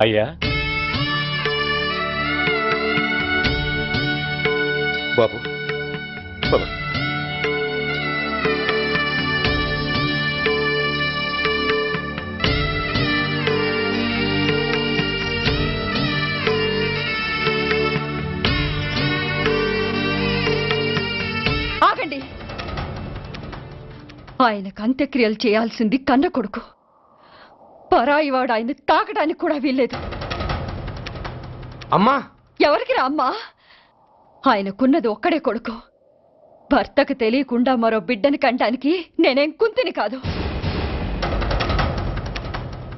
అయ్యా బాబు పద. ఆగండి. ఆయనకు అంత్యక్రియలు చేయాల్సింది కన్న కొడుకు. పరాయివాడు ఆయన తాకడానికి కూడా వీల్లేదు. అమ్మా ఎవరికి రా అమ్మా? ఆయనకున్నది ఒక్కడే కొడుకు. భర్తకు తెలియకుండా మరో బిడ్డని కంటానికి నేనేం కుంతిని కాదు.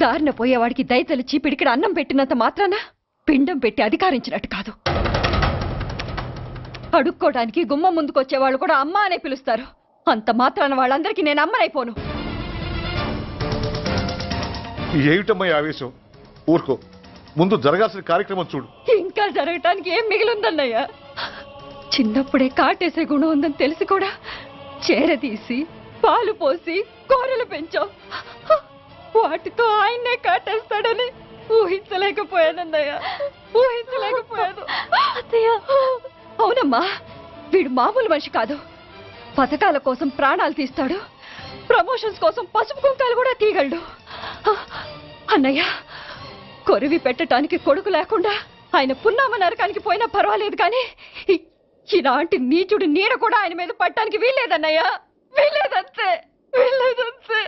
దారిన పోయేవాడికి దయతలిచి పిడికిడ అన్నం పెట్టినంత మాత్రాన పిండం పెట్టి అధికారించినట్టు కాదు. అడుక్కోవడానికి గుమ్మం ముందుకొచ్చేవాళ్ళు కూడా అమ్మ అనే పిలుస్తారు. అంత మాత్రాన వాళ్ళందరికీ నేను అమ్మనైపోను. ఏమిటమ్మా ఆవేశం? ఊరుకో, ముందు జరగాల్సిన కార్యక్రమం చూడు. ఇంకా జరగటానికి ఏం మిగిలిందన్నయ్యా? చిన్నప్పుడే కాటేసే గుణం ఉందని తెలిసి కూడా చేరదీసి పాలు పోసి కూరలు పెంచావు. వాటితో ఆయన్నే కాటేస్తాడని ఊహించలేకపోయానన్నయ్య, ఊహించలేకపోయాను. అవునమ్మా, వీడు మామూలు మనిషి కాదు. పథకాల కోసం ప్రాణాలు తీస్తాడు, ప్రమోషన్స్ కోసం పసుపు కుంకాలు కూడా తీయగలడు. అన్నయ్య, కొరివి పెట్టడానికి కొడుకు లేకుండా ఆయన పున్నామ నరకానికి పోయినా పర్వాలేదు, కానీ ఇలాంటి నీచుడు నీడ కూడా ఆయన మీద పట్టడానికి వీల్లేదన్నయ్య, వీల్లేదంతే, వీల్లేదంతే.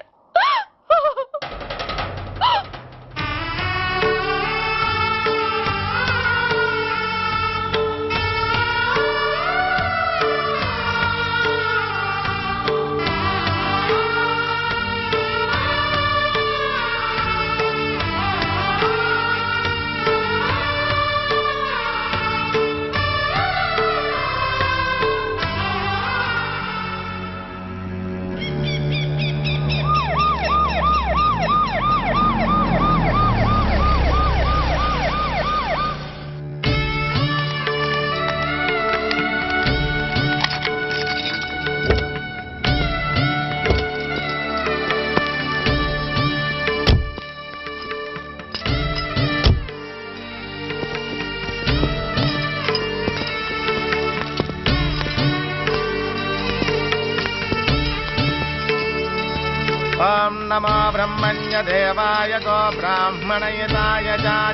ఓం నమో బ్రహ్మణ్య దేవాయ గో బ్రాహ్మణయతాయ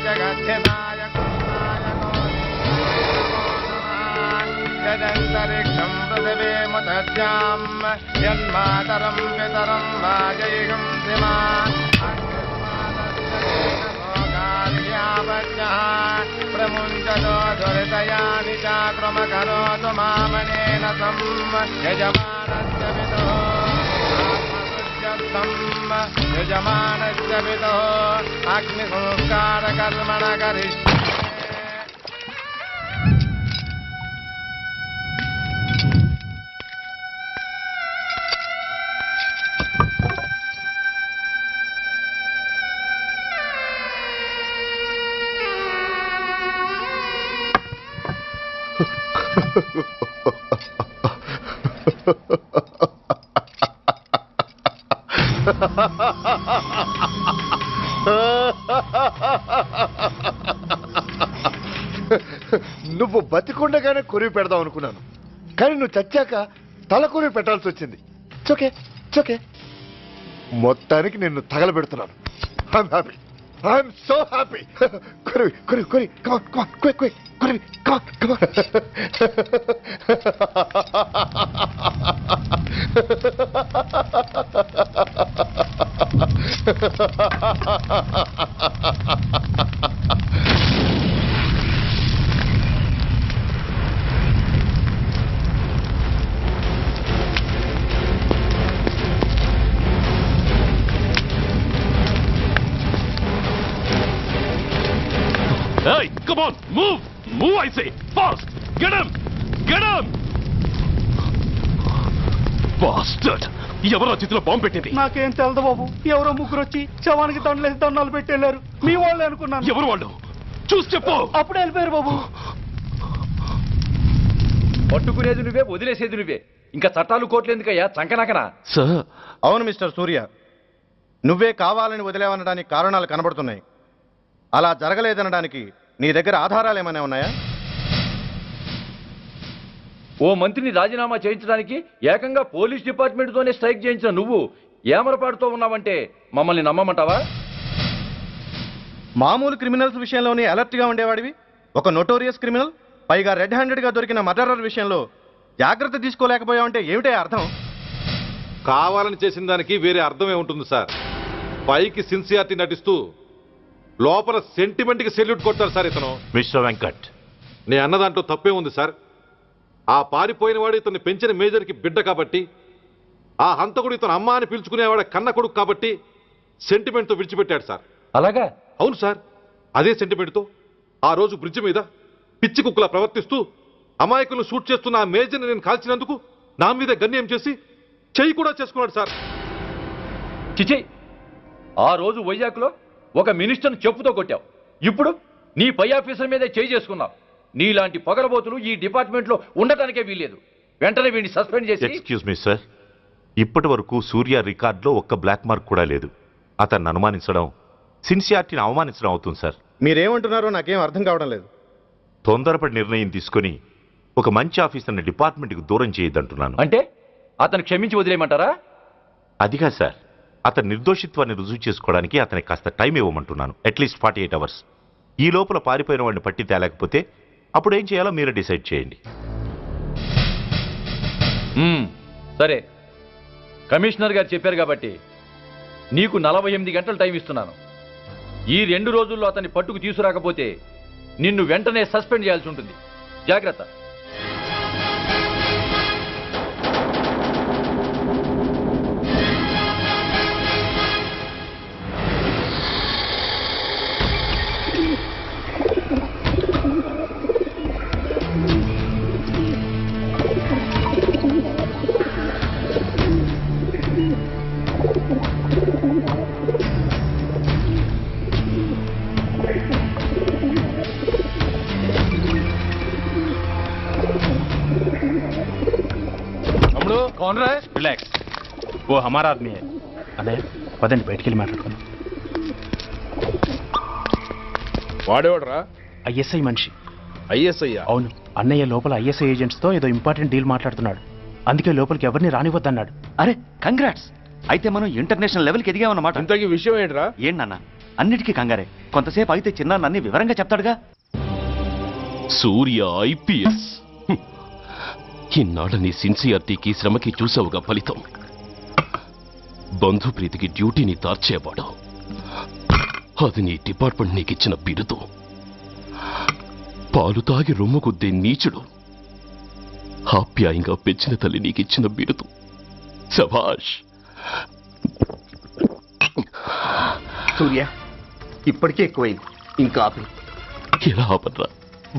జగద్ధితాయ యదంతరిక్షం పృథివీముదద్యాం యన్మాతరం పితరం వాజయిషం శ్రీమాన్ ప్రముంచతో దురితయాని చాక్రమకరోతు మామనేన సం యజమానస్య విదో యజమానస్య విదో అగ్ని సంస్కార కర్మణ కరిష్యే. నువ్వు బతికుండగానే కొరివి పెడదాం అనుకున్నాను, కానీ నువ్వు చచ్చాక తల కొరివి పెట్టాల్సి వచ్చింది. చోకే చోకే, మొత్తానికి నిన్ను తగలబెడుతున్నాను. I'm happy, I'm so happy. కొరివి కొరివి కొరివి, కమాన్ కమాన్, క్విక్ క్విక్, కొరివి, come on come on. Hey, come on, move! Move, I say! Fast! Get him! Get him! Bastard! ఎవరో చేతిలో బాంబు పెట్టింది? నాకేం తెలదు బాబు. ఎవరో ముగ్గురు వచ్చి శవానికి దండలేసి దండాలు పెట్టి వెళ్ళారు. మీ వాళ్ళే అనుకున్నాను. ఎవరు వాళ్ళు? చూసి చెప్పు. అప్పుడే వెళ్ళిపోయారు బాబు. పట్టుకునేది నువ్వే, వదిలేసేది నువ్వే. ఇంకా చట్టాలు కోట్లు ఎందుకయ్యా చంకనాకనా? సార్, అవును మిస్టర్ సూర్య, నువ్వే కావాలని వదిలేవనడానికి కారణాలు కనబడుతున్నాయి. అలా జరగలేదనడానికి నీ దగ్గర ఆధారాలు ఏమైనా ఉన్నాయా? ఓ మంత్రిని రాజీనామా చేయించడానికి ఏకంగా పోలీస్ డిపార్ట్మెంట్తోనే స్ట్రైక్ చేయించిన నువ్వు ఏమరపాటుతో ఉన్నావంటే మమ్మల్ని నమ్మమంటావా? మామూలు క్రిమినల్స్ విషయంలోనే అలర్ట్గా ఉండేవాడివి, ఒక నోటోరియస్ క్రిమినల్, పైగా రెడ్ హ్యాండెడ్గా దొరికిన మర్డరర్ విషయంలో జాగ్రత్త తీసుకోలేకపోయావంటే ఏమిటే అర్థం? కావాలని చేసిన దానికి వేరే అర్థమే ఉంటుంది సార్. పైకి సిన్సియారిటీ నటిస్తూ లోపల సెంటిమెంట్కి సెల్యూట్ కొడతారు సార్ ఇతను. మిస్టర్ వెంకట్, నే అన్న దాంట్లో తప్పే ఉంది సార్. ఆ పారిపోయిన వాడు ఇతన్ని పెంచిన మేజర్కి బిడ్డ కాబట్టి, ఆ హంతకుడు ఇతను అమ్మ అని పిలుచుకునేవాడు కన్న కొడుకు కాబట్టి సెంటిమెంట్తో విడిచిపెట్టాడు సార్. అలాగా? అవును సార్. అదే సెంటిమెంట్తో ఆ రోజు బ్రిడ్జ్ మీద పిచ్చి కుక్కలా ప్రవర్తిస్తూ అమాయకులను షూట్ చేస్తున్న ఆ మేజర్ని నేను కాల్చినందుకు నా మీద గన్యం చేసి చెయ్యి కూడా చేసుకున్నాడు సార్. చిచి, ఆ రోజు వైజాగ్లో ఒక మినిస్టర్ని చెప్పుతో కొట్టావు, ఇప్పుడు నీ పై ఆఫీసర్ మీదే చేయి చేసుకున్నావు. నీలాంటి పొగరబోతులు ఈ డిపార్ట్మెంట్లో ఉండటానికే వీల్లేదు. వెంటనే వీడిని సస్పెండ్ చేసి. ఎక్స్క్యూజ్ మీ సార్, ఇప్పటి వరకు సూర్య రికార్డులో ఒక్క బ్లాక్ మార్క్ కూడా లేదు. అతన్ని అనుమానించడం సిన్సియారిటీని అవమానించడం అవుతుంది సార్. మీరేమంటున్నారో నాకేం అర్థం కావడం లేదు. తొందరపడి నిర్ణయం తీసుకొని ఒక మంచి ఆఫీసర్ని డిపార్ట్మెంట్కి దూరం చేయొద్దంటున్నాను. అంటే అతను క్షమించి వదిలేయమంటారా? అదిగా సార్, అతని నిర్దోషిత్వాన్ని రుజువు చేసుకోవడానికి అతనికి కాస్త టైం ఇవ్వమంటున్నాను. At least 48 hours. ఈ లోపల పారిపోయిన వాడిని పట్టి తేలేకపోతే అప్పుడు ఏం చేయాలో మీరే డిసైడ్ చేయండి. సరే, కమిషనర్ గారు చెప్పారు కాబట్టి నీకు 48 గంటలు టైం ఇస్తున్నాను. ఈ 2 రోజుల్లో అతన్ని పట్టుకు తీసుకురాకపోతే నిన్ను వెంటనే సస్పెండ్ చేయాల్సి ఉంటుంది. జాగ్రత్త. कौन रहा है? रिलैक्स, वो हमारा आदमी है. అన్నయ్య పదండి బయటికి వెళ్ళి మాట్లాడుకున్నాం. వాడేవాడరా? ఐఎస్ఐ మనిషి. ఐఎస్ఐ? అవును, అన్నయ్య లోపల ఐఎస్ఐ ఏజెంట్స్తో ఏదో ఇంపార్టెంట్ డీల్ మాట్లాడుతున్నాడు. అందుకే లోపలికి ఎవరిని రానివద్దన్నాడు. అరే కంగ్రాట్స్, అయితే మనం ఇంటర్నేషనల్ లెవెల్కి ఎదిగామన్నమాట. ఇంతకీ విషయం ఏంట్రా? ఏంటన్నా అన్నిటికీ కంగారే, కొంతసేపు అయితే చిన్న అన్ని వివరంగా చెప్తాడుగా. సూర్య ఐపీఎస్, ఇన్నాళ్ళ నీ సిన్సియారిటీకి శ్రమకి చూసావుగా ఫలితం. బంధుప్రీతికి డ్యూటీని తార్చేవాడు. అది నీ డిపార్ట్మెంట్ నీకిచ్చిన బిరుదు. పాలు తాగి రొమ్ము కొద్దే నీచుడు. ఆప్యాయంగా పెంచిన తల్లి నీకిచ్చిన బిరుదు. శభాష్. సూర్య, ఇప్పటికే ఎక్కువైంది, ఇంకా ఆపి. ఎలా ఆపర్రా?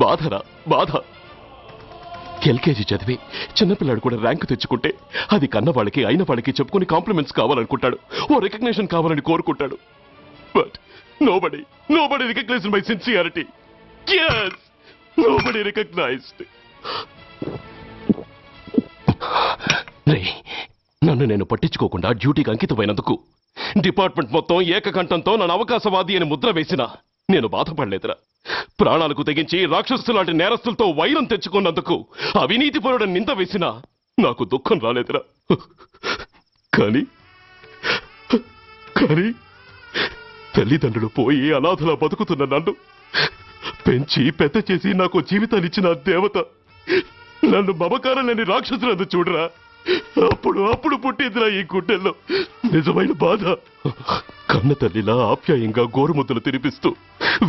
బాధరా బాధ. ఎల్కేజీ చదివి చిన్నపిల్లాడు కూడా ర్యాంకు తెచ్చుకుంటే అది కన్న వాళ్ళకి అయిన వాళ్ళకి చెప్పుకుని కాంప్లిమెంట్స్ కావాలనుకుంటాడు, ఓ రికగ్నిషన్ కావాలని కోరుకుంటాడు. But nobody recognized my sincerity. yes, nobody recognized. రే, నన్ను నేను పట్టించుకోకుండా డ్యూటీకి అంకితమైనందుకు డిపార్ట్మెంట్ మొత్తం ఏకకంఠంతో నన్ను అవకాశవాది అని ముద్ర వేసినా నేను బాధపడలేదురా. ప్రాణాలకు తెగించి రాక్షసులాంటి నేరస్తులతో వైరం తెచ్చుకున్నందుకు అవినీతిపరుడని నింద వేసినా నాకు దుఃఖం రాలేదురా. కానీ తల్లిదండ్రులు పోయి అనాథలా బతుకుతున్న నన్ను పెంచి పెద్ద చేసి నాకు జీవితాన్నిచ్చిన దేవత నన్ను మమకారం లేని రాక్షసులందు చూడరా. అప్పుడు పుట్టిందిరా ఈ గుడ్డెల్లో నిజమైన బాధ. కన్న తల్లిలా ఆప్యాయంగా గోరుముద్దలు తినిపిస్తూ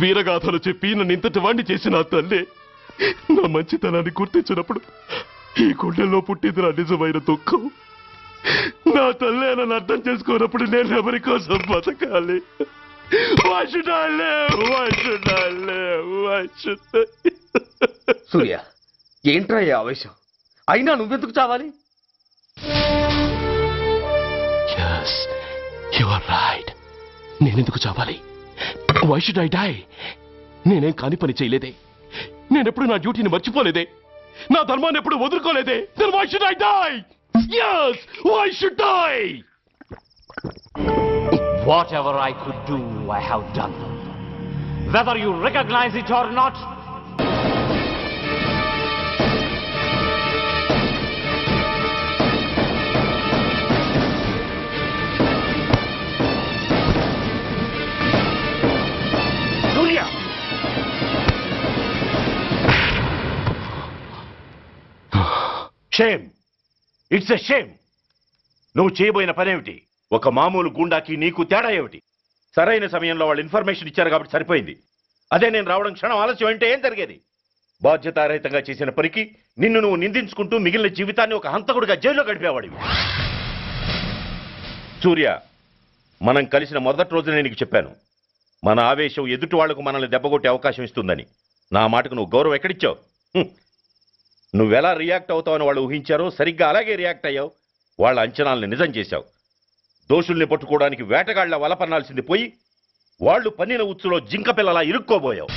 వీరగాథలు చెప్పి నన్ను ఇంతటి వాణ్ణి చేసిన ఆ తల్లే నా మంచితనాన్ని గుర్తించినప్పుడు ఈ గుండెల్లో పుట్టిందిరా నిజమైన దుఃఖం. నా తల్లే నన్ను అర్థం చేసుకోనప్పుడు నేను ఎవరి కోసం బతకాలి? సూర్య, ఏంట్రా ఈ ఆవేశం? అయినా నువ్వెందుకు చావాలి? yes, you are right. నేనెందుకు చావాలి? why should I die? నేనేం కాని పని చేయలేదే. నేనెప్పుడు నా డ్యూటీని మర్చిపోలేదే. నా ధర్మాన్ని ఎప్పుడు వదులుకోలేదే. then why should I die? yes, why should I? Whatever I could do, I have done. whether you recognize it or not. Surya! Shame, it's a shame. నువ్వు చేయబోయిన పనేమిటి? ఒక మామూలు గుండాకి నీకు తేడా ఏమిటి? సరైన సమయంలో వాళ్ళు ఇన్ఫర్మేషన్ ఇచ్చారు కాబట్టి సరిపోయింది. అదే నేను రావడం క్షణం ఆలస్యం అంటే ఏం జరిగేది? బాధ్యతారహితంగా చేసిన పనికి నిన్ను నువ్వు నిందించుకుంటూ మిగిలిన జీవితాన్ని ఒక హంతకుడిగా జైల్లో గడిపేవాడివి. సూర్య, మనం కలిసిన మొదటి రోజునే నీకు చెప్పాను, మన ఆవేశం ఎదుటి వాళ్లకు మనల్ని దెబ్బగొట్టే అవకాశం ఇస్తుందని. నా మాటకు నువ్వు గౌరవం ఎక్కడిచ్చావు? నువ్వెలా రియాక్ట్ అవుతావని వాళ్ళు ఊహించారో సరిగ్గా అలాగే రియాక్ట్ అయ్యావు. వాళ్ళ అంచనాల్ని నిజం చేశావు. దోషుల్ని పట్టుకోవడానికి వేటగాళ్ల వలపన్నాల్సింది పోయి వాళ్ళు పన్నిన ఉచ్చులో జింక పిల్లలా ఇరుక్కోబోయావు.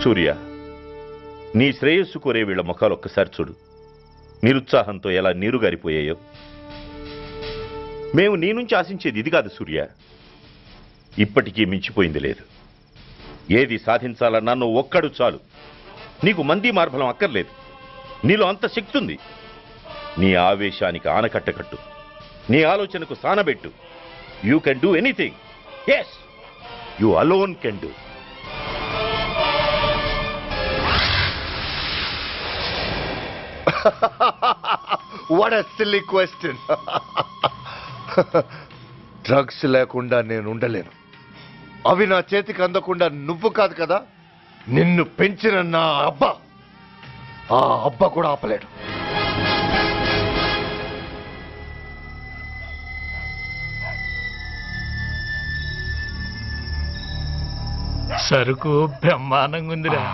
సూర్య, నీ శ్రేయస్సు కోరే వీళ్ల ముఖాలు ఒక్కసారి చూడు. నిరుత్సాహంతో ఎలా నీరుగారిపోయాయో. మేము నీ నుంచి ఆశించేది ఇది కాదు సూర్య. ఇప్పటికీ మించిపోయింది లేదు. ఏది సాధించాలన్నా నువ్వు ఒక్కడు చాలు. నీకు మంది మార్బలం అక్కర్లేదు. నీలో అంత శక్తి ఉంది. నీ ఆవేశానికి ఆనకట్టకట్టు, నీ ఆలోచనకు సానబెట్టు. You can do anything. Yes, you alone can do. What a silly question. Drugs లేకుండా నేను ఉండలేను. అవి నా చేతికి అందకుండా నువ్వు కాదు కదా, నిన్ను పెంచిన నా అబ్బా, ఆ అబ్బా కూడా ఆపలేడు. సరుకు బ్రహ్మాండంగా ఉందిరా.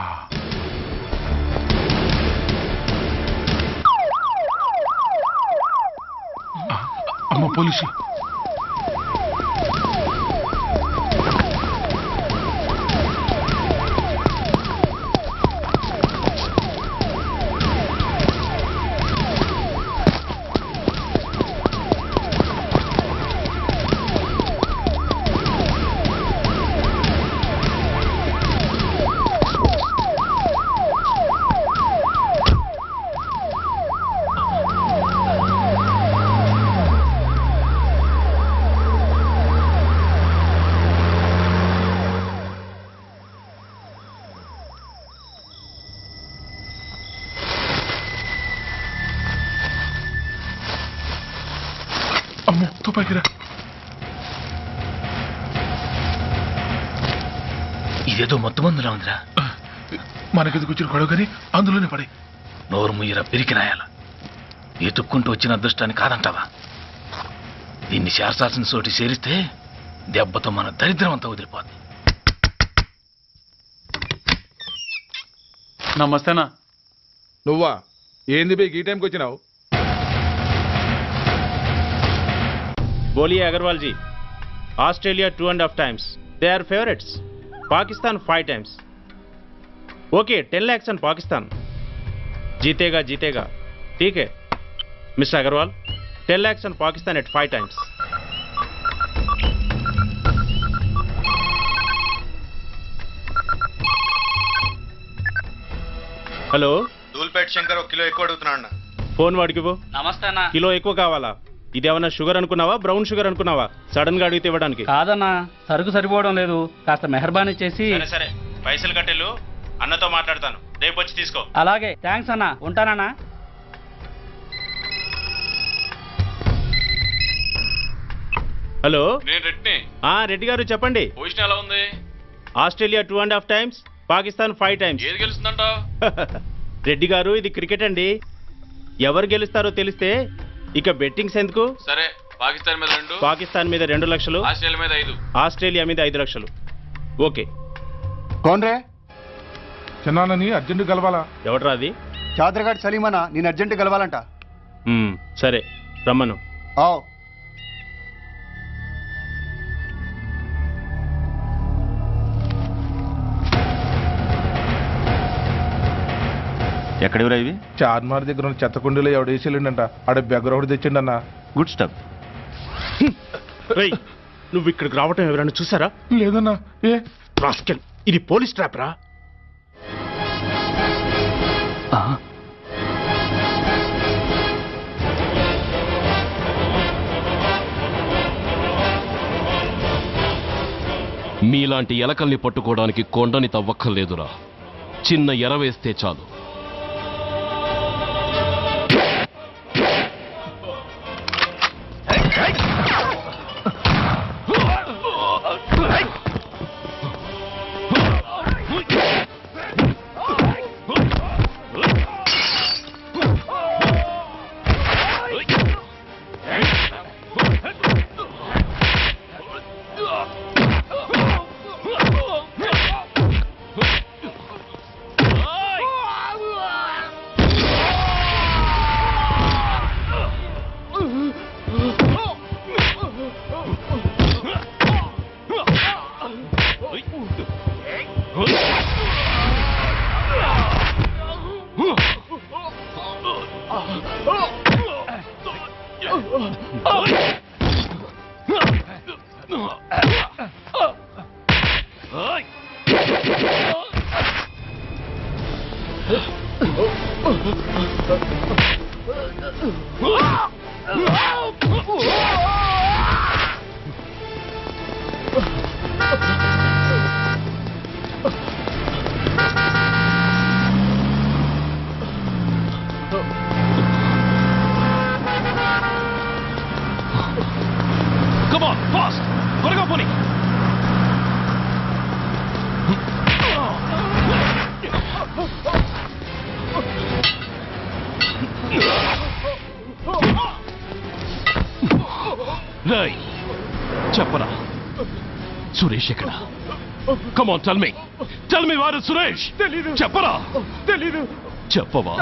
అమ్మ పోలీసు. అమ్మో తుపాకిరా. ఇదేదో మొత్తం మందులా ఉందిరా. మనకెందుకు వచ్చిన గొడవ కానీ అందులోనే పడే. నోరు ముయ్యరా పిరికినాయాల. ఎతుక్కుంటూ వచ్చిన అదృష్టాన్ని కాదంటావా? దీన్ని చేర్చాల్సిన చోటి చేరిస్తే దెబ్బతో మన దరిద్రం అంతా వదిలిపోద్ది. నమస్తేనా. నువ్వా? ఏంది బే ఈ టైంకి వచ్చినావు? बोलिए Agarwal ji. Australia 2.5 times. They are favorites. Pakistan 5 times. Okay, 10 lakhs on Pakistan. जीतेगा जीतेगा. ठीक है mister Agarwal. 10 lakhs on Pakistan at 5 times. Hello, Dhoolpet Shankar ఒక కిలో ఎక్కువ అడుగుతున్నా. ఫోన్ వాడికి పో. నమస్తే అన్న. కిలో ఎక్కువ కావాలా? ఇదేమన్నా షుగర్ అనుకున్నావా, బ్రౌన్ షుగర్ అనుకున్నావా? సడన్ గా అడిగితే ఇవ్వడానికి కాదన్నా, సరుకు సరిపోవడం లేదు. కాస్త మెహర్బానీ చేసి. సరే పైసలు కట్టెళ్ళు, అన్నతో మాట్లాడతాను. రేపు వచ్చి తీసుకో. అలాగే, థ్యాంక్స్ అన్న. ఉంటానన్నా. హలో, నేను రెడ్డిని. రెడ్డి గారు చెప్పండి. పొజిషన్ ఎలా ఉంది? Australia 2.5 times, Pakistan 5 times. ఏది గెలుస్తుందంట? రెడ్డి గారు, ఇది క్రికెట్ అండి. ఎవరు గెలుస్తారో తెలిస్తే ఇక బెట్టింగ్స్ ఎందుకు? సరే, పాకిస్తాన్ మీద 2, పాకిస్తాన్ మీద 2 లక్షలు, ఆస్ట్రేలియా మీద 5. ఆస్ట్రేలియా మీద 5 లక్షలు. ఓకే. కోన్రే? చిన్నానని అర్జెంట్ కలవాలా? ఎవడ్రా అది? చాదరగాడ్ సలీమనా, నేను అర్జెంట్ కలవాలంట. సరే రమ్మను. ఎక్కడివరా ఇవి? చార్మార్ దగ్గర ఉన్న చెత్తకుండీలో ఎవడేసేళ్ళంట. ఆడ బెగ్గర ఒకటి తెచ్చిండన్న. Good stuff. నువ్వు ఇక్కడికి రావటం ఎవరైనా చూసారా? లేదన్నా. ఏ రాస్కెల్, ఇది పోలీస్ ట్రాప్ రా. మీలాంటి ఎలకల్ని పట్టుకోవడానికి కొండని తవ్వక్కర్లేదురా, చిన్న ఎర వేస్తే చాలు. చెప్పరా సురేష్ ఎక్కడ? కమ్ ఆన్ టెల్ మీ వారు సురేష్. తెలీదు. చెప్పరా. తెలీదు. చెప్పవా?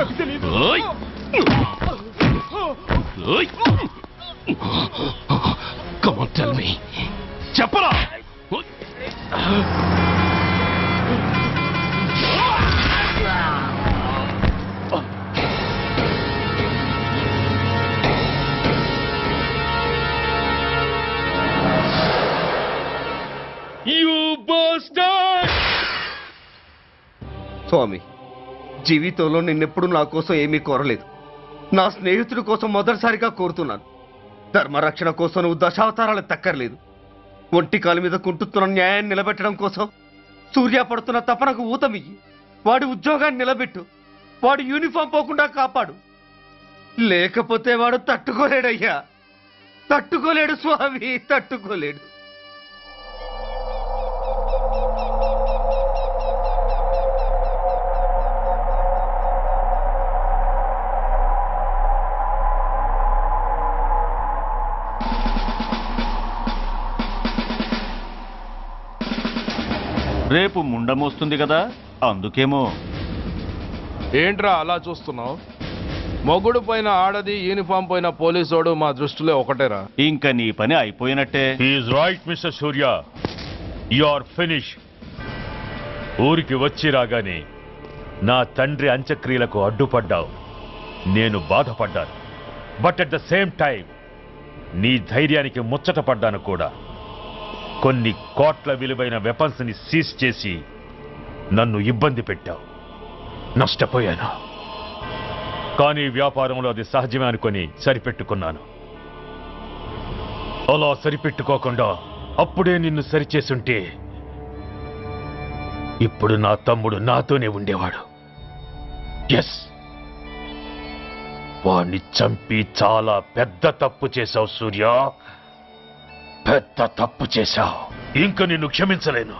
Come on tell me. చెప్పరా. స్వామి, జీవితంలో నిన్నెప్పుడు నా కోసం ఏమీ కోరలేదు. నా స్నేహితుడి కోసం మొదటిసారిగా కోరుతున్నాను. ధర్మరక్షణ కోసం నువ్వు దశావతారాలు తక్కర్లేదు. ఒంటి కాలు మీద కుంటుతున్న న్యాయాన్ని నిలబెట్టడం కోసం సూర్య పడుతున్న తపనకు ఊతమియ్యి. వాడి ఉద్యోగాన్ని నిలబెట్టు. వాడు యూనిఫామ్ పోకుండా కాపాడు. లేకపోతే వాడు తట్టుకోలేడయ్యా, తట్టుకోలేడు స్వామి, తట్టుకోలేడు. రేపు ముండమొస్తుంది కదా, అందుకేమో. ఏంట్రా అలా చూస్తున్నావు? మొగుడు పైన ఆడది, యూనిఫామ్ పైన పోలీసోడు మా దృష్టిలో ఒకటేరా. ఇంకా నీ పని అయిపోయినట్టే. Is right mister Surya, you are finish. ఊరికి వచ్చి రాగానే నా తండ్రి అంత్యక్రియలకు అడ్డుపడ్డావు. నేను బాధపడ్డాను. But at the same time నీ ధైర్యానికి ముచ్చటపడ్డాను కూడా. కొన్ని కోట్ల విలువైన వెపన్స్ ని సీజ్ చేసి నన్ను ఇబ్బంది పెట్టావు. నష్టపోయాను. కానీ వ్యాపారంలో అది సహజమే అనుకొని సరిపెట్టుకున్నాను. అలా సరిపెట్టుకోకుండా అప్పుడే నిన్ను సరిచేసుంటే ఇప్పుడు నా తమ్ముడు నాతోనే ఉండేవాడు. ఎస్, వాణ్ణి చంపి చాలా పెద్ద తప్పు చేశావు సూర్య, పెద్ద తప్పు చేశావు. ఇంక నిన్ను క్షమించలేను.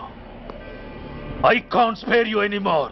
I can't spare you anymore.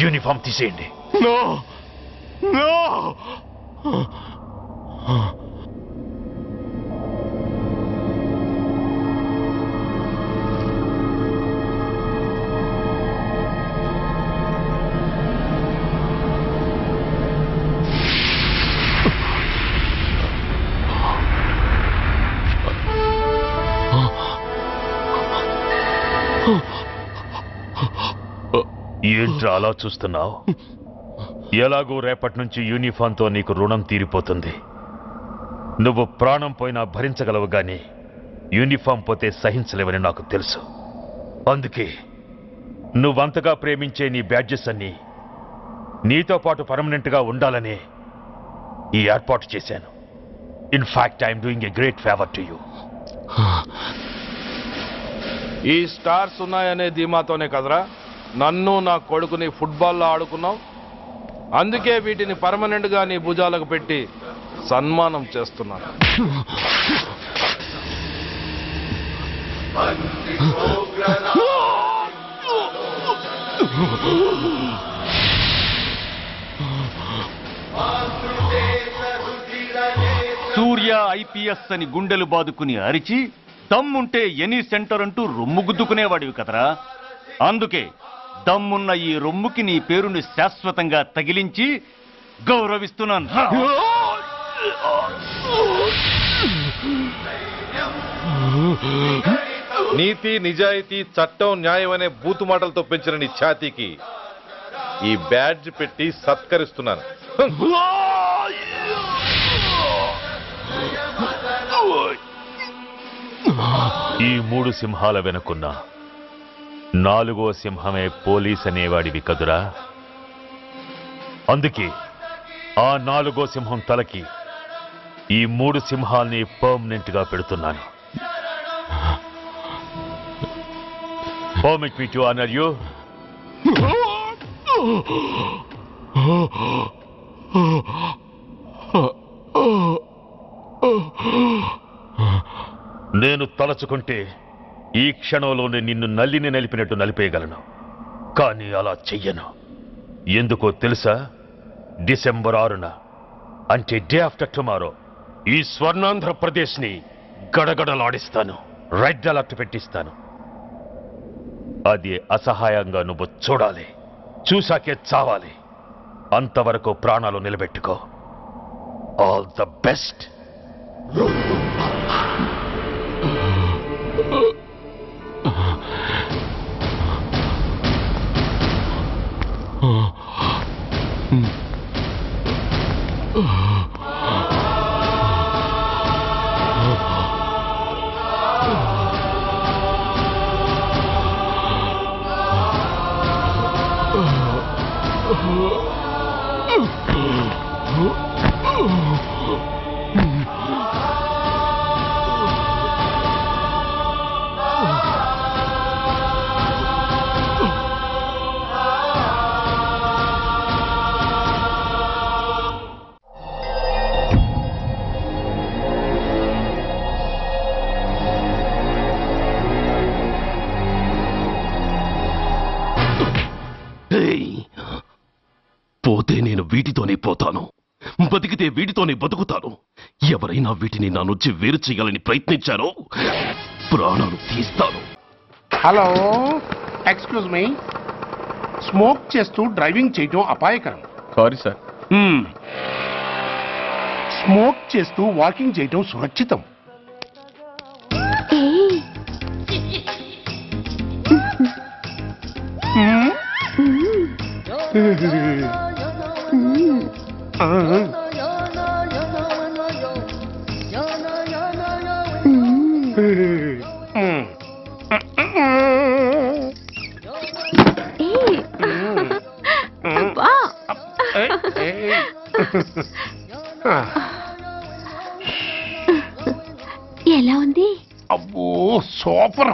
Uniform తీసేయండి. నో నో ఏంట్రా అలా చూస్తున్నావు? ఎలాగూ రేపటి నుంచి యూనిఫామ్తో నీకు రుణం తీరిపోతుంది. నువ్వు ప్రాణం పోయినా భరించగలవు గాని యూనిఫామ్ పోతే సహించలేవని నాకు తెలుసు. అందుకే నువ్వంతగా ప్రేమించే నీ బ్యాడ్జెస్ అన్నీ నీతో పాటు పర్మనెంట్గా ఉండాలని ఈ ఏర్పాటు చేశాను. In fact I'm doing a great favour to you. ఈ స్టార్స్ ఉన్నాయనే ధీమాతోనే కదరా నన్ను నా కొడుకుని ఫుట్బాల్లో ఆడుకున్నావు. అందుకే వీటిని పర్మనెంట్గా నీ భుజాలకు పెట్టి సన్మానం చేస్తున్నాను. సూర్య ఐపీఎస్ అని గుండెలు బాదుకుని అరిచి దమ్ముంటే ఎనీ సెంటర్ అంటూ రొమ్ము గుద్దుకునేవాడివి కదరా. అందుకే దమ్మున్న ఈ రొమ్ముకి నీ పేరుని శాశ్వతంగా తగిలించి గౌరవిస్తున్నాను. నీతి నిజాయితీ చట్టం న్యాయం అనే బూతు మాటలతో పెంచిన నీ ఛాతీకి ఈ బ్యాడ్జ్ పెట్టి సత్కరిస్తున్నాను. ఈ 3 సింహాల వెనుకున్న 4వ సింహమే పోలీస్ అనేవాడివి కదురా. అందుకే ఆ 4వ సింహం తలకి ఈ 3 సింహాల్ని పర్మనెంట్ గా పెడుతున్నాను. Permit me to honor you. నేను తలచుకుంటే ఈ క్షణంలోనే నిన్ను నల్లిని నలిపినట్టు నలిపేయగలను. కానీ అలా చెయ్యను. ఎందుకో తెలుసా? డిసెంబర్ 6న అంటే డే ఆఫ్టర్ టుమారో ఈ స్వర్ణాంధ్రప్రదేశ్ని గడగడలాడిస్తాను. రెడ్ అలర్ట్ పెట్టిస్తాను. అది అసహాయంగా నువ్వు చూడాలి. చూశాకే చావాలి. అంతవరకు ప్రాణాలు నిలబెట్టుకో. All the best. పోతే నేను వీటితోనే పోతాను, బతికితే వీటితోనే బతుకుతాను. ఎవరైనా వీటిని నా నుంచి వేరు చేయాలని ప్రయత్నించారో ప్రాణాలు తీస్తాను. Hello, excuse me. స్మోక్ చేస్తూ డ్రైవింగ్ చేయటం అపాయకరం. Sorry sir. స్మోక్ చేస్తూ వాకింగ్ చేయటం సురక్షితం. ఎలా ఉంది? అబ్బో సూపర్.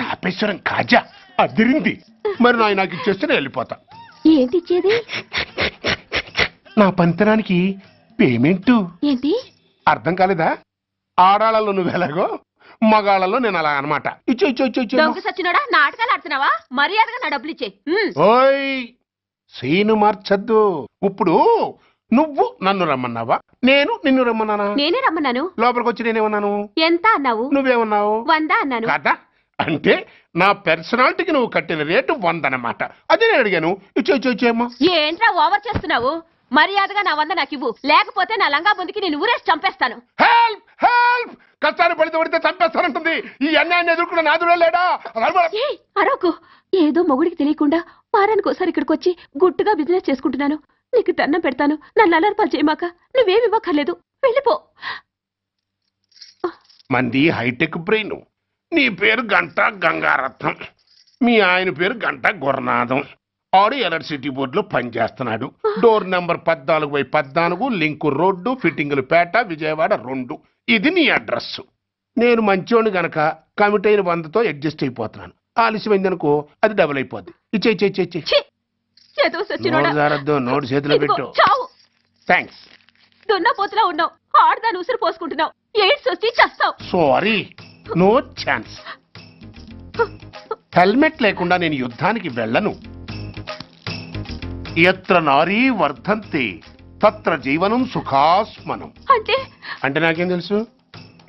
తాపేశ్వరం కాజా అదిరింది. మరి నాకు ఇచ్చేస్తే నేను వెళ్ళిపోతా. ఏంటి ఇచ్చేది? నా పంతనానికి పేమెంట్. ఏంటి అర్థం కాలేదా? ఆడాళ్ళలో నువ్వు ఎలాగో మగాళ్ళలో నేను అలా అనమాట. ఇచ్చో ఇచ్చో ఇచ్చో ఇచ్చో. దొంగ సచ్చినోడా, నాటకాలు ఆడుతున్నావా? మర్యాదగా నా డబ్బులు ఇచ్చే. ఓయ్ సీను మార్చద్దు. ఇప్పుడు నువ్వు నన్ను రమ్మన్నావా, నేను నిన్ను రమ్మన్నానా? నేనే రమ్మన్నాను. లోపలికి వచ్చి నేనేమన్నాను? ఎంత అన్నావు? నువ్వేమన్నావు? 100 అన్నాను. కదా అంటే నా పర్సనాలిటీకి నువ్వు కట్టిన రేటు 100 అన్నమాట. అదే నేను అడిగాను. ఇచ్చో ఇచ్చో ఇచ్చేమ్మా. ఏంట్రా ఓవర్ చేస్తున్నావు? మర్యాదగా నా 100 నాకు ఇవ్వు, లేకపోతే నా లంగా బొందికి నేను ఊరేసి చంపేస్తాను. Help help. కష్టాన్ని పడితే చంపేస్తానంటుంది. ఈ అన్యాయాన్ని ఎదుర్కొన్న నాదుడే లేడా? అరవకు. ఏదో మొగుడికి తెలియకుండా వారానికి ఒకసారి ఇక్కడికి వచ్చి గుట్టుగా బిజినెస్ చేసుకుంటున్నాను. నీకు దండం పెడతాను, నన్ను అలర్పాలు చేయమాక. నువ్వేమి ఇవ్వక్కర్లేదు, వెళ్ళిపో. మంది హైటెక్ బ్రెయిన్. నీ పేరు గంట గంగారత్నం, మీ ఆయన పేరు గంట గురునాథం. ఆడు ఎలక్ట్రిసిటీ బోర్డులో పనిచేస్తున్నాడు. డోర్ నెంబర్ 14/14, లింకు రోడ్డు, ఫిట్టింగులు పేట, విజయవాడ 2. ఇది నీ అడ్రస్. నేను మంచోని గనక కమిట్ అయిన 100తో అడ్జస్ట్ అయిపోతున్నాను. ఆలస్యమైందనుకో అది డబుల్ అయిపోద్ది. ఇచ్చే నోటు చేతిలో పెట్టు. థ్యాంక్స్. దున్నపోతులా ఉన్నావు, ఆడదాన్ని ఉసురు పోసుకుంటున్నావు. ఎయిడ్స్ వచ్చి చస్తావు. Sorry, no chance. హెల్మెట్ లేకుండా నేను యుద్ధానికి వెళ్ళను. ఎత్ర నారీ వర్ధంతే తత్ర జీవనం సుఖాస్మనం. అంటే నాకేం తెలుసు?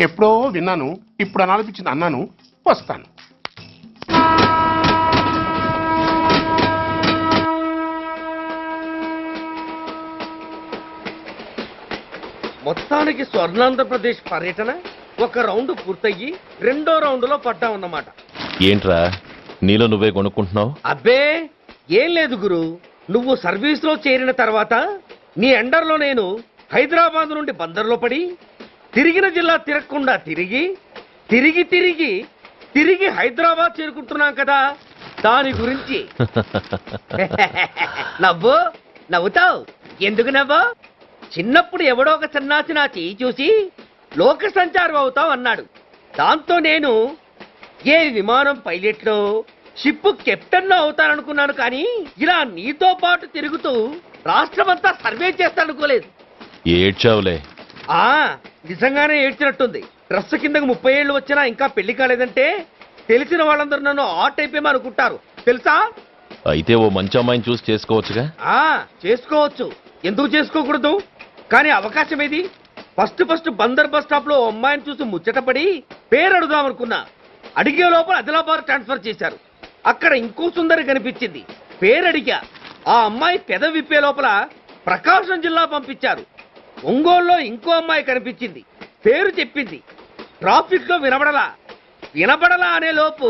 ఎప్పుడో విన్నాను, ఇప్పుడు అనాలనిపించింది అన్నాను. వస్తాను. మొత్తానికి స్వర్ణాంధ్రప్రదేశ్ పర్యటన ఒక రౌండ్ పూర్తయ్యి 2వ రౌండ్లో పడ్డామన్నమాట. ఏంట్రా నీలో నువ్వే కొనుక్కుంటున్నావు? అబ్బే ఏం లేదు గురు. నువ్వు సర్వీస్లో చేరిన తర్వాత నీ అండర్లో నేను హైదరాబాద్ నుండి బందర్లో పడి తిరిగిన జిల్లా తిరగకుండా తిరిగి తిరిగి తిరిగి తిరిగి హైదరాబాద్ చేరుకుంటున్నాం కదా, దాని గురించి. నవ్వుతావు ఎందుకు నవ్వు? చిన్నప్పుడు ఎవడో ఒక సన్నాసి నా చేయి చూసి లోక సంచారం అవుతావు అన్నాడు. దాంతో నేను ఏ విమానం పైలట్లో షిప్ కెప్టెన్ అవుతాననుకున్నాను. కానీ ఇలా నీతో పాటు తిరుగుతూ రాష్ట్రమంతా సర్వే చేస్తానుకోలేదు. ఏడ్చావులే. నిజంగానే ఏడ్చినట్టుంది. డ్రెస్ కిందకు 30 ఏళ్ళు వచ్చినా ఇంకా పెళ్లి కాలేదంటే తెలిసిన వాళ్ళందరూ నన్ను ఆట్ అయిపోయి అనుకుంటారు తెలుసా? అయితే ఓ మంచి అమ్మాయిని చూసి చేసుకోవచ్చుగా. చేసుకోవచ్చు, ఎందుకు చేసుకోకూడదు? కానీ అవకాశం ఏది? ఫస్ట్ బందర్ బస్ స్టాప్ లో అమ్మాయిని చూసి ముచ్చటపడి పేరు అడుగుదామనుకున్నా. అడిగే లోపల ఆదిలాబాద్ ట్రాన్స్ఫర్ చేశారు. అక్కడ ఇంకో సుందరి కనిపించింది, పేరు అడిగా. ఆ అమ్మాయి పెద విప్పే లోపల ప్రకాశం జిల్లా పంపించారు. ఒంగోలులో ఇంకో అమ్మాయి కనిపించింది, పేరు చెప్పింది. ట్రాఫిక్ లో వినబడలా అనే లోపు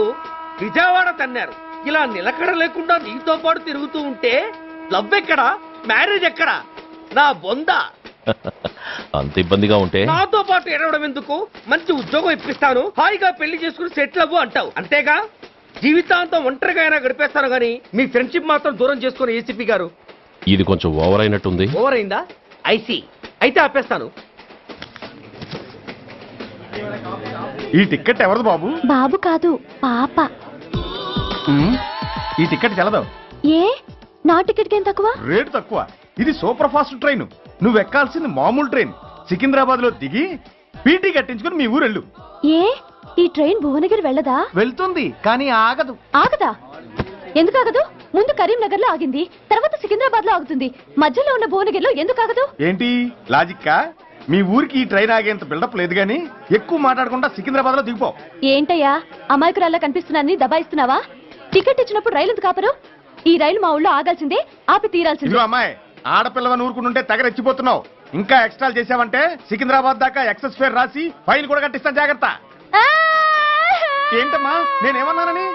విజయవాడ తన్నారు. ఇలా నిలకడ లేకుండా నీతో పాటు తిరుగుతూ ఉంటే లవ్ ఎక్కడా, మ్యారేజ్ ఎక్కడా? నా బొంద. అంత ఇబ్బందిగా ఉంటే నాతో పాటు ఎడవడం ఎందుకు? మంచి ఉద్యోగం ఇప్పిస్తాను, హాయిగా పెళ్లి చేసుకుని సెటిల్ అవ్వు అంటావు అంతేగా? జీవితాంతం ఒంటరిగా అయినా గడిపేస్తాను గానీ మీ ఫ్రెండ్షిప్ మాత్రం దూరం చేసుకుని ఏసీపీ గారు. ఇది కొంచెం ఓవర్ అయినట్టుంది. ఓవర్ అయిందా? ఐసీ, అయితే ఆపేస్తాను. ఈ టికెట్ ఎవరిది బాబు? బాబు కాదు, పాప. ఈ టికెట్ చెల్లదు. ఏ నా టికెట్ ఏం తక్కువ? రేటు తక్కువ. ఇది సూపర్ ఫాస్ట్ ట్రైన్. నువ్వు ఎక్కాల్సింది మామూలు ట్రైన్. సికింద్రాబాద్ లో దిగి పీటీ కట్టించుకుని మీ ఊరెళ్ళు. ఏ ఈ ట్రైన్ భువనగిరి వెళ్ళదా? వెళ్తుంది కానీ ఆగదు. ఆగదా? ఎందుకు ఆగదు? ముందు కరీంనగర్ లో ఆగింది, తర్వాత సికింద్రాబాద్ లో ఆగుతుంది. మధ్యలో ఉన్న భువనగిరిలో ఎందుకు ఆగదు? ఏంటి లాజిక్కా? మీ ఊరికి ఈ ట్రైన్ ఆగేంత బిల్డప్ లేదు గానీ ఎక్కువ మాట్లాడకుండా సికింద్రాబాద్ లో దిగిపో. ఏంటయ్యా అమాయకురాల్లా కనిపిస్తున్నాన్ని దబాయిస్తున్నావా? టికెట్ ఇచ్చినప్పుడు రైలు ఎందుకు ఆపరు? ఈ రైలు మా ఊళ్ళో ఆగాల్సిందే, ఆపి తీరాల్సిందే. అమ్మాయి ఆడపిల్లవని ఊరుకుంటుంటే తెగ రెచ్చిపోతున్నావు. ఇంకా ఎక్స్ట్రా చేసావంటే సికింద్రాబాద్ దాకా ఎక్సెస్ ఫేర్ రాసి ఫైన్ కూడా కట్టిస్తాను, జాగ్రత్త. ఏంటమ్మా నేనేమన్నానని?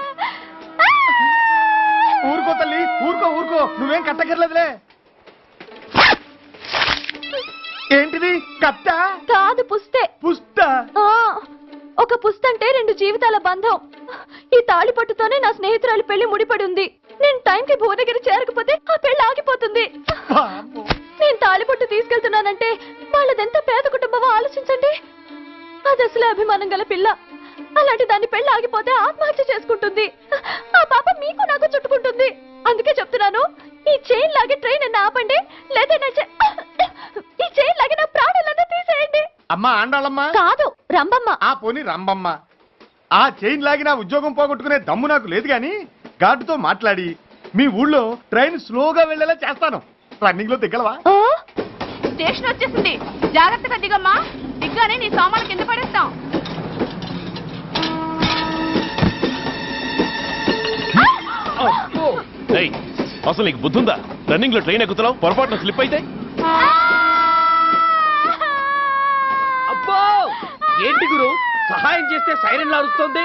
ఊరుకో తల్లి, ఊరుకో, నువ్వేం కట్టకర్లేదులే. ఏంటిది? కట్ట కాదు, పుస్తే. పుస్తా? ఒక పుస్తంటే 2 జీవితాల బంధం. ఈ తాళి పట్టుతోనే నా స్నేహితురాలి పెళ్లి ముడిపడి ఉంది. నేను టైంకి భువనగిరి చేరకపోతే ఆ పెళ్లి ఆగిపోతుంది. నేను తాళిపట్టు తీసుకెళ్తున్నానంటే వాళ్ళదెంత పేద కుటుంబమో ఆలోచించండి. అది అసలే అభిమానం గల పిల్ల. అలాంటి దాన్ని పెళ్లి ఆగిపోతే ఆత్మహత్య చేసుకుంటుంది. ఆ పాప మీకు నాకు చుట్టుకుంటుంది. అందుకే చెప్తున్నాను, ఈ చైన్ లాగే ట్రైన్ అన్న ఆపండి, లేదా ఈ చైన్ లాగే నా ప్రాణాలన్నా తీసేయండి. అమ్మా ఆండాళమ్మ కాదు, రంబమ్మ. ఆ పోని రంబమ్మ. ఆ చైన్ లాగి నా ఉద్యోగం పోగొట్టుకునే దమ్ము నాకు లేదు గాని గార్డుతో మాట్లాడి మీ ఊళ్ళో ట్రైన్ స్లోగా వెళ్ళేలా చేస్తాను. రన్నింగ్ లో దిగలవా? స్టేషన్ వచ్చేసింది, జాగ్రత్తగా దిగమ్మా. దిగ్గానే నీ సామాన్లు కింద పడేస్తాం. అసలు నీకు బుద్ధుందా? రన్నింగ్ లో ట్రైన్ ఎక్కుతున్నావు, పొరపాటున స్లిప్ అయితే అబ్బో ఏంటి గురు సహాయం చేస్తే సైరన్ లాడుతోంది?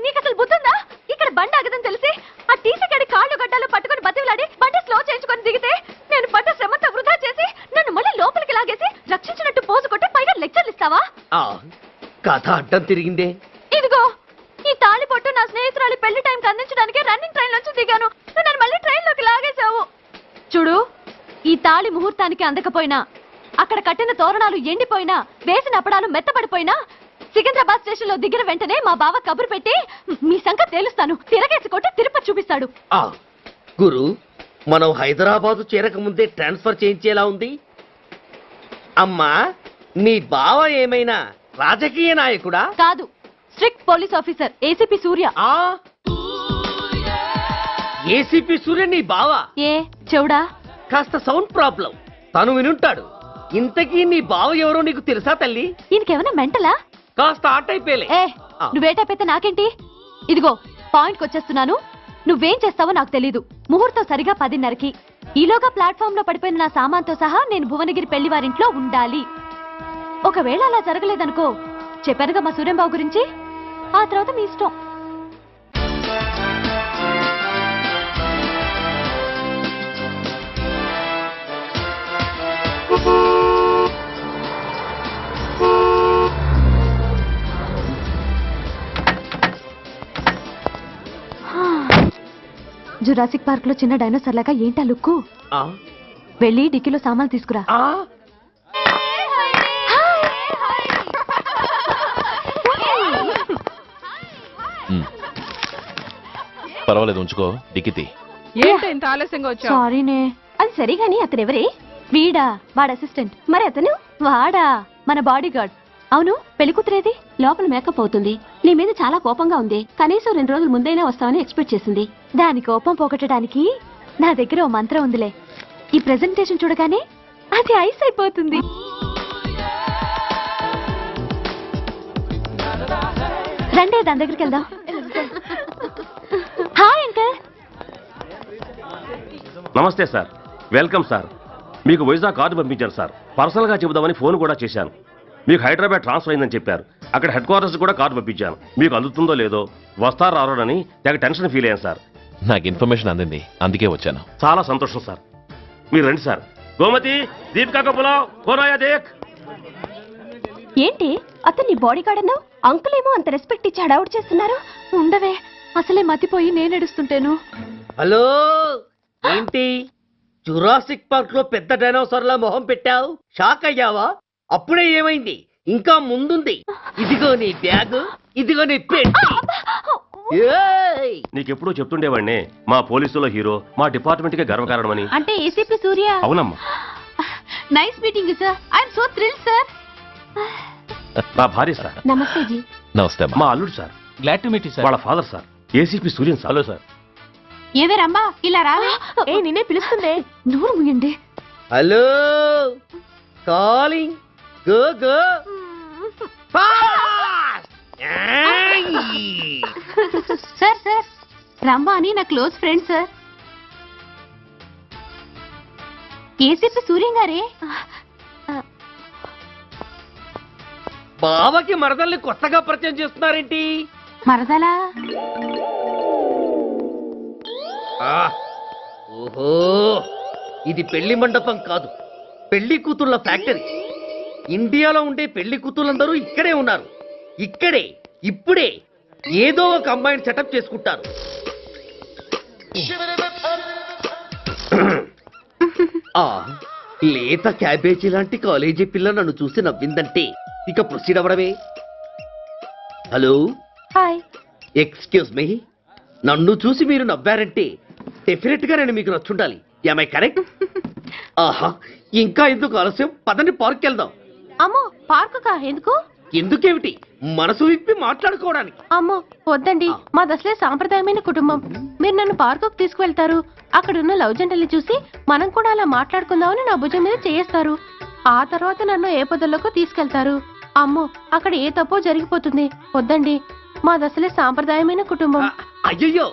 నీకు అసలు బుద్ధుందా? ఇక్కడ బండి ఆగదని తెలిసి ఆ టీసీ గడి కాళ్ళు గడ్డాలు పట్టుకుని బతిలాడి బండి స్లో చేయించుకొని దిగితే నేను పడ్డ శ్రమంతా వృధా చేసి నన్ను మళ్ళీ లోపలికి లాగేసి రక్షించినట్టు పోజు కొట్టి పైగా లెక్చర్లు ఇస్తావా? కథ అడ్డం తిరిగిందే. ఇదిగో ఈ తాళి పొట్టు నా స్నేహితురాలి పెళ్లి టైంకి అందించడానికి రన్నింగ్ ట్రైన్ నుంచి దిగాను. నన్ను మళ్ళీ ట్రైన్ లోకి లాగేశావు. చూడు, ఈ తాళి ముహూర్తానికి అందకపోయినా, అక్కడ కట్టిన తోరణాలు ఎండిపోయినా, వేసిన అప్పడాలు మెత్తబడిపోయినా, సికింద్రాబాద్ స్టేషన్ లో దిగిన వెంటనే మా బావ కబురు పెట్టి మీ సంగతి తేలుస్తాను, తిరగేసి కొట్టి తిరుపతి చూపిస్తాడు. గురు, మనం హైదరాబాదు చేరక ముందే ట్రాన్స్ఫర్ చేయించేలా ఉంది. అమ్మా, నీ బావ ఏమైనా రాజకీయ నాయకుడా? కాదు, స్ట్రిక్ట్ పోలీస్ ఆఫీసర్, ఏసీపీ సూర్య. ఏసీపీ సూర్య నీ బావా? ఏ చెవుడా? కాస్త సౌండ్ ప్రాబ్లం, తను వినుంటాడు. ఇంతకీ నీ బావ ఎవరో నీకు తెలుసా తల్లి? ఈయనకేమైనా మెంటలా? కాస్త ఆటైపోయలే. నువ్వేటైపోతే నాకేంటి? ఇదిగో పాయింట్కి వచ్చేస్తున్నాను. నువ్వేం చేస్తావో నాకు తెలీదు. ముహూర్తం సరిగా 10:30కి. ఈలోగా ప్లాట్ఫామ్ లో పడిపోయిన నా సామాన్తో సహా నేను భువనగిరి పెళ్లి వారింట్లో ఉండాలి. ఒకవేళ అలా జరగలేదనుకో, చెప్పానుగా మా సూర్యంబాబు గురించి, ఆ తర్వాత మీ ఇష్టం. జురాసిక్ పార్క్ లో చిన్న డైనోసార్ లాగా ఏంటా లుక్కు? వెళ్ళి డిక్కీలో సామాన్లు తీసుకురా. పర్వాలేదు, ఉంచుకో. డిక్కితి. ఏంటి ఇంత ఆలస్యంగా వచ్చావు? సారీనే. అది సరిగాని అతనెవరే? వీడా, వాడ అసిస్టెంట్. మరి అతను? వాడా మన బాడీ గార్డ్. అవును, పెళ్లి కూతురేది? లోపల మేకప్ అవుతుంది. నీ మీద చాలా కోపంగా ఉంది. కనీసం 2 రోజుల ముందైనా వస్తావని ఎక్స్పెక్ట్ చేసింది. దాని కోపం పోగొట్టడానికి నా దగ్గర ఓ మంత్రం ఉందిలే. ఈ ప్రెజెంటేషన్ చూడగానే అది ఐస్ అయిపోతుంది. రండి, దాని దగ్గరికి వెళ్దాం. Hi uncle. నమస్తే సార్, వెల్కమ్ సార్. మీకు వైజాగ్ కార్డు పంపించాను సార్. పర్సనల్గా చెబుదామని ఫోన్ కూడా చేశాను. మీకు హైదరాబాద్ ట్రాన్స్ఫర్ అయిందని చెప్పారు. అక్కడ హెడ్ క్వార్టర్స్ కూడా కార్డు పంపించాను. మీకు అందుతుందో లేదో, వస్తారో రారోడని తెగ టెన్షన్ ఫీల్ అయ్యాను సార్. నాకు ఇన్ఫర్మేషన్ అందింది, అందుకే వచ్చాను. చాలా సంతోషం సార్. మీరు రండి సార్. గోమతి, దీపికా కపులావ్, కోరాయా దేక్. ఏంటి అతన్ని బాడీ గార్డ్ అన్నావు? అంకుల్ ఏమో అంత రెస్పెక్ట్ ఇచ్చి హడావుడు చేస్తున్నారు. ఉండవే, అసలే మతిపోయి నేనెడుస్తుంటేను. హలో, ఏంటి జురాసిక్ పార్క్ లో పెద్ద డైనోసార్ లా మొహం పెట్టావు? షాక్ అయ్యావా? అప్పుడే ఏమైంది? ఇంకా ముందుంది. ఇదిగో నీ బ్యాగ్, ఇదిగో నీ పెట్టి. నీకెప్పుడూ చెప్తుండేవాడినే, మా పోలీసులో హీరో, మా డిపార్ట్మెంట్ కి గర్వకారణమని. అంటే ఏసీపీ సూర్య? అవునమ్మా. Nice meeting sir. I'm so thrilled sir. నా భార్య సార్. నమస్తే జీ. నమస్తే. మా అల్లుడు sir. Glad to meet you sir. వాళ్ళ father sir, ACP Suryan sir. Hello sir. ఏవే రమ్మా, ఇలా రావే. నిన్నే పిలుస్తుందే. నూరు ముయండి. Hello, calling. Go go. Sir sir, రమ్మా అని నా close friend sir. ACP Suryam గారే. బావకి మరదల్ని కొత్తగా పరిచయం చేస్తున్నారేంటి? మరదలా? ఓహో, ఇది పెళ్లి మండపం కాదు, పెళ్లి కూతుళ్ళ ఫ్యాక్టరీ. ఇండియాలో ఉండే పెళ్లి కూతుళ్ళందరూ ఇక్కడే ఉన్నారు. ఇక్కడే ఇప్పుడే ఏదో ఒక అమ్మాయిని సెటప్ చేసుకుంటారు. లేత క్యాబేజీ లాంటి కాలేజీ పిల్ల నన్ను చూసి నవ్విందంటే ఇక ప్రొసీడ్ అవ్వడమే. Hello, hi. Excuse me. నన్ను చూసి మీరు నవ్వారంటే డెఫినెట్ గా నేను మీకు నచ్చుండాలి. ఏమై కరెక్ట్? ఆహా, ఇంకా ఎందుకు ఆలస్యం? పదండి పార్క్ వెళ్దాం. అమ్మో, పార్కుకా? ఎందుకు? ఎందుకేమిటి, మనసు విప్పి మాట్లాడుకోవడానికి. అమ్మో వద్దండి, మాది అసలే సాంప్రదాయమైన కుటుంబం. మీరు నన్ను పార్కుకు తీసుకువెళ్తారు, అక్కడున్న లవ్ జంటలు చూసి మనం కూడా అలా మాట్లాడుకుందామని నా భుజం మీద చేస్తారు. ఆ తర్వాత నన్ను ఏ పొదల్లోకి తీసుకెళ్తారు. అమ్మో, అక్కడ ఏ తప్పో జరిగిపోతుంది. వద్దండి, మాది అసలే సాంప్రదాయమైన కుటుంబం. అయ్యయ్యో,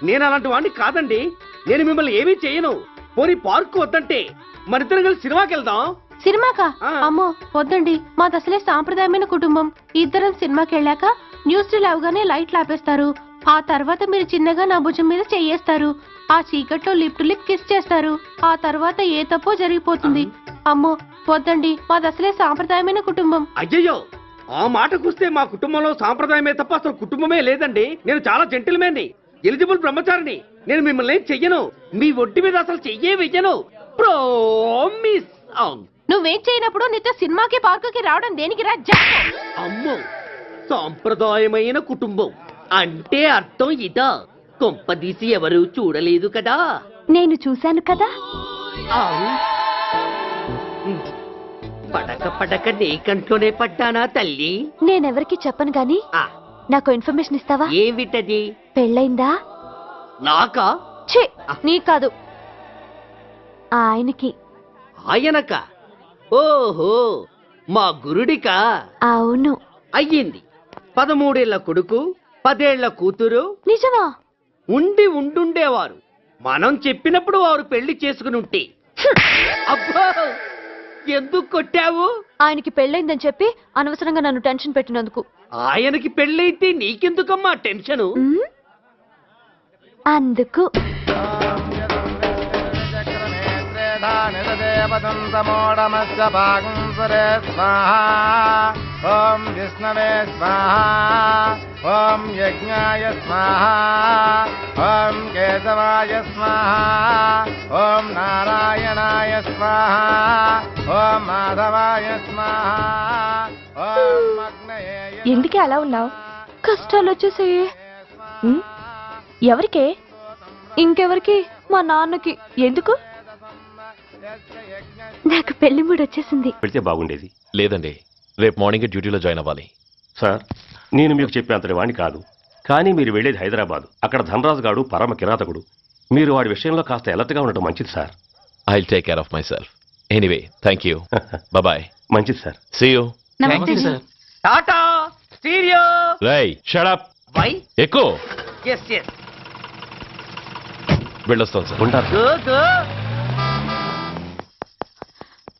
నేను అలాంటి వాడిని కాదండి. నేను మిమ్మల్ని ఏమీ చేయను. పోనీ పార్క్ వద్దంటే మరిద్దరం కలిసి సినిమాకి వెళ్దాం. సినిమాకా? అమ్మో వద్దండి, మాది అసలే సాంప్రదాయమైన కుటుంబం. ఇద్దరం సినిమాకి వెళ్ళాక న్యూస్ లేవగానే లైట్లు ఆపేస్తారు. ఆ తర్వాత మీరు చిన్నగా నా భుజం మీద చెయ్యేస్తారు. ఆ చీకట్లో లిప్ టు లిప్ కిస్ చేస్తారు. ఆ తర్వాత ఏ తప్పో జరిగిపోతుంది. అమ్మో వద్దండి, మాది అసలే సాంప్రదాయమైన కుటుంబం. అయ్యయ్యో, ఆ మాటకొస్తే మా కుటుంబంలో సాంప్రదాయమే తప్ప అసలు కుటుంబమే లేదండి. నేను చాలా జెంటిల్మెన్ని, ఎలిజిబుల్ బ్రహ్మచారిని. నేను మిమ్మల్ని ఏం చెయ్యను. మీ ఒంటి మీద అసలు చెయ్యే వెయ్యను. ప్రామిస్. నువ్వేం చేయనప్పుడు నీతో సినిమాకి పార్కుకి రావడం దేనికి రా? అమ్మో, సాంప్రదాయమైన కుటుంబం అంటే అర్థం ఇదా? కొంపదీసి ఎవరు చూడలేదు కదా? నేను చూశాను కదా. పడక పడక నీ కంట్లోనే పడ్డానా తల్లి? నేనెవరికి చెప్పను గాని నాకు ఇన్ఫర్మేషన్ ఇస్తావా? ఏమిటది? పెళ్ళైందా? నాకా? ఛీ, నీకు కాదు, ఆయనకి. ఆయనక? ఓహో, మా గురుడికా? అవును. అయ్యింది. 13 ఏళ్ల కొడుకు, 10 ఏళ్ల కూతురు. నిజమా? ఉండుండేవారు. మనం చెప్పినప్పుడు వారు పెళ్లి చేసుకుని ఉంటే. అబ్బో, ఎందుకు కొట్టావు? ఆయనకి పెళ్ళైందని చెప్పి అనవసరంగా నన్ను టెన్షన్ పెట్టినందుకు. ఆయనకి పెళ్ళైతే నీకెందుకమ్మా టెన్షను? అందుకు. ఓం విష్ణవే స్వాహా, ఓం యజ్ఞాయ స్వాహా, ఓం కేశవాయ స్వాహా, ఓం నారాయణాయ స్వాహా, ఓం మాధవాయ స్వాహా, ఓం అగ్నయే. ఎందుకే అలా ఉన్నావు? కష్టాలు వచ్చేసాయి. ఎవరికే? ఇంకెవరికి? మా నాన్నకి. ఎందుకు? నాకు పెళ్లి మూడు వచ్చేసింది. పెడితే బాగుండేది. లేదండి, రేపు మార్నింగ్ డ్యూటీలో జాయిన్ అవ్వాలి. సార్, నేను మీకు చెప్పేంతటి వాణ్ణి కాదు, కానీ మీరు వెళ్ళేది హైదరాబాద్. అక్కడ ధనరాజు గాడు పరమ కిరాతకుడు. మీరు వాడి విషయంలో కాస్త అలర్ట్గా ఉండటం మంచిది sir. I will take care of my self. Anyway, thank you. Bye. మంచిది sir. See you. Tata stereo. రేయ్, షట్ అప్. వై? ఎక్కువ. yes yes. వెళ్ళొస్తాను సార్. ఉంటారు. గో గో.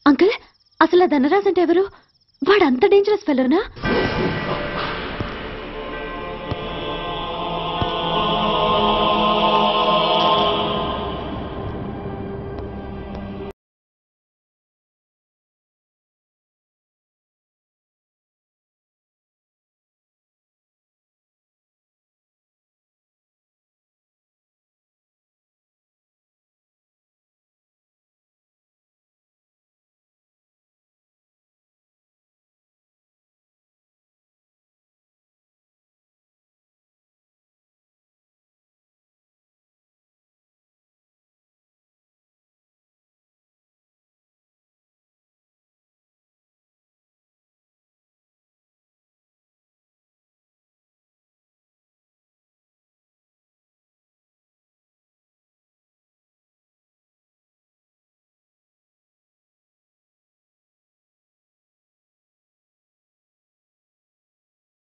అంకుల్, అసలు ఆ ధనరాజ్ అంటే ఎవరు? వాడు అంత డేంజరస్ ఫెలోనా?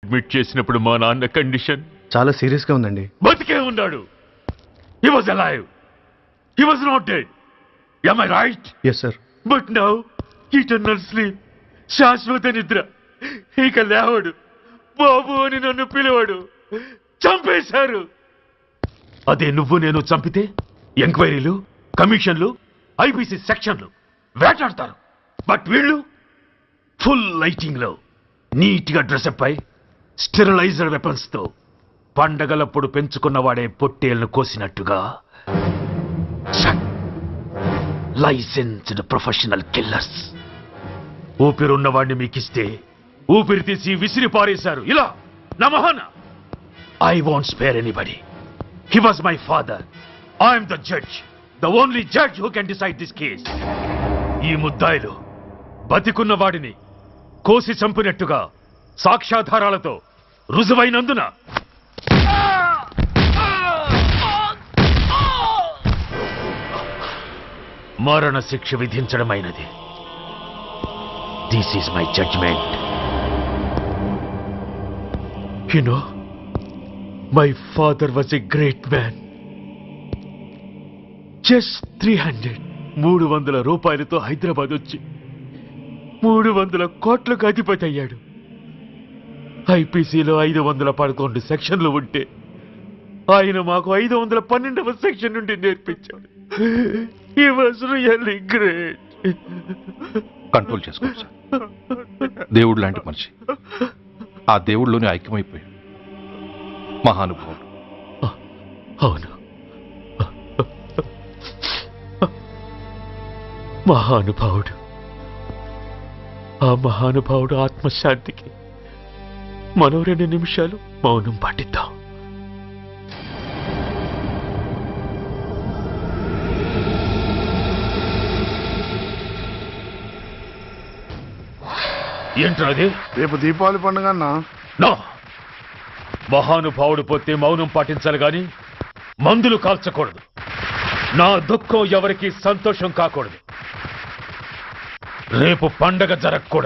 అడ్మిట్ చేసినప్పుడు మా నాన్న కండిషన్ చాలా సీరియస్ గా ఉందండి. బతికే ఉన్నాడు. He was alive. He was not dead. Am I right? Yes sir. But now eternal sleep, శాశ్వత నిద్ర. ఇక లేవడు. బాబు అని నన్ను పిలవడు. చంపేశారు. అదే నువ్వు నేను చంపితే ఎంక్వైరీలు, కమిషన్లు, ఐపీసీ సెక్షన్లు వేటాడతారు. బట్ వీళ్ళు ఫుల్ లైటింగ్ లో నీట్ గా డ్రెస్అప్ అయి స్టెరిలైజర్ వెపన్స్ తో పండగలప్పుడు పెంచుకున్న వాడే పొట్టేళ్లను కోసినట్టుగా లైసెన్స్డ్ ప్రొఫెషనల్ కిల్లర్స్. ఊపిరున్న వాడిని మీకిస్తే ఊపిరి తీసి విసిరి పారేశారు. ఇలా నా మొహన I won't spare anybody. He was my father. I'm the judge, the only judge who can decide this case. ఈ ముద్దాయిలు బతికున్న వాడిని కోసి చంపినట్టుగా సాక్ష్యాధారాలతో రుజువైనందున మరణ శిక్ష విధించడమైనది. This is my judgement. You know, my father was a great man. Just 300 రూపాయలతో హైదరాబాద్ వచ్చి 300 కోట్లకు అధిపతి అయ్యాడు. ఐపీసీలో 511 సెక్షన్లు ఉంటే ఆయన మాకు 512వ సెక్షన్ నుండి నేర్పించాడు. He was really great. Control చేసుకోండి సార్. దేవుడు లాంటి మనిషి, ఆ దేవుడిలోనే ఐక్యమైపోయాడు. మహానుభావుడు. అవును, మహానుభావుడు. ఆ మహానుభావుడు ఆత్మశాంతికి మరో 2 నిమిషాలు మౌనం పాటిద్దాం. ఏంట్రాది? రేపు దీపావళి పండుగ అన్నా. నో, మహానుభావుడు పోతే మౌనం పాటించాలి గాని మందులు కాల్చకూడదు. నా దుఃఖం ఎవరికి సంతోషం కాకూడదు. రేపు పండగ జరగకూడదు.